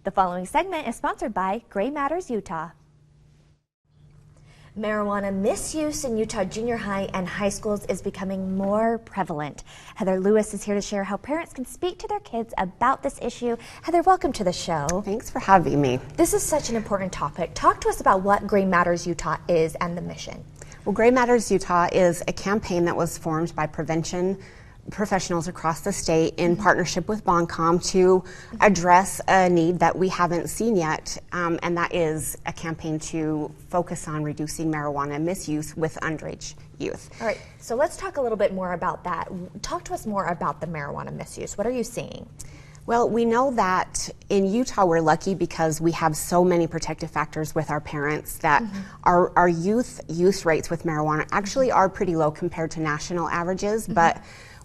The following segment is sponsored by Gray Matters Utah. Marijuana misuse in Utah junior high and high schools is becoming more prevalent. Heather Lewis is here to share how parents can speak to their kids about this issue. Heather, welcome to the show. Thanks for having me. This is such an important topic. Talk to us about what Gray Matters Utah is and the mission. Well, Gray Matters Utah is a campaign that was formed by prevention professionals across the state in partnership with Boncom to address a need that we haven't seen yet, and that is a campaign to focus on reducing marijuana misuse with underage youth. All right, so let's talk a little bit more about that. Talk to us more about the marijuana misuse. What are you seeing? Well, we know that in Utah we're lucky because we have so many protective factors with our parents that our youth use rates with marijuana actually are pretty low compared to national averages, but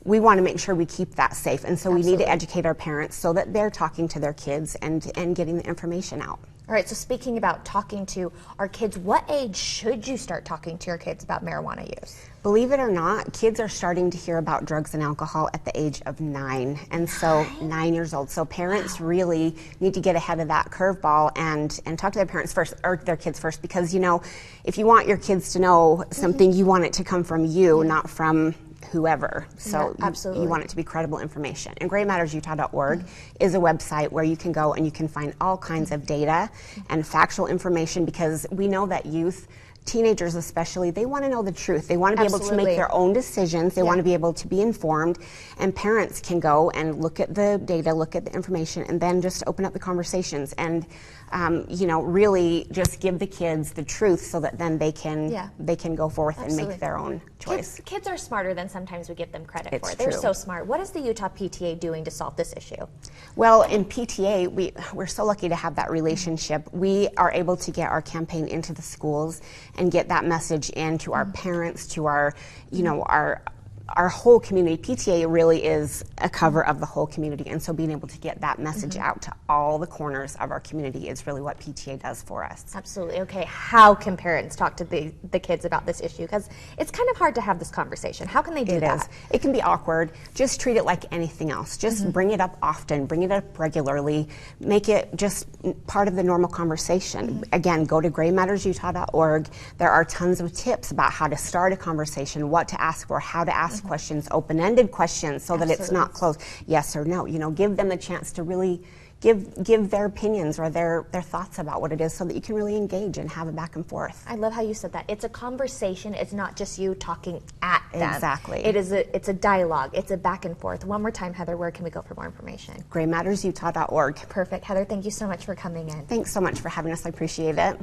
we want to make sure we keep that safe, and so we need to educate our parents so that they're talking to their kids and getting the information out. All right, so speaking about talking to our kids, what age should you start talking to your kids about marijuana use? Believe it or not, kids are starting to hear about drugs and alcohol at the age of 9, and so 9 years old. So parents really need to get ahead of that curveball and talk to their parents first, or their kids first, because, you know, if you want your kids to know something, you want it to come from you, not from whoever. So you want it to be credible information. And graymattersutah.org is a website where you can go and you can find all kinds of data and factual information, because we know that youth, teenagers especially, they want to know the truth. They want to be able to make their own decisions. They want to be able to be informed, and parents can go and look at the data, look at the information, and then just open up the conversations and you know, really just give the kids the truth so that then they can go forth and make their own choice. Kids are smarter than sometimes we give them credit for. It's They're true. so smart. What is the Utah PTA doing to solve this issue? Well, in PTA, we're so lucky to have that relationship. We are able to get our campaign into the schools and get that message in to our parents, to our, you know, our whole community. PTA really is a cover of the whole community, and so being able to get that message out to all the corners of our community is really what PTA does for us. Absolutely. Okay, how can parents talk to the kids about this issue? Because it's kind of hard to have this conversation. How can they do that? It can be awkward. Just treat it like anything else. Just bring it up often, bring it up regularly, make it just part of the normal conversation. Again, go to graymattersutah.org. There are tons of tips about how to start a conversation, what to ask for, how to ask questions, open-ended questions, so that it's not closed, yes or no. You know, give them the chance to really give their opinions or their thoughts about what it is, so that you can really engage and have a back and forth. I love how you said that. It's a conversation. It's not just you talking at them. Exactly. It's a dialogue. It's a back and forth. One more time, Heather, where can we go for more information? graymattersutah.org. Perfect. Heather, thank you so much for coming in. Thanks so much for having us. I appreciate it.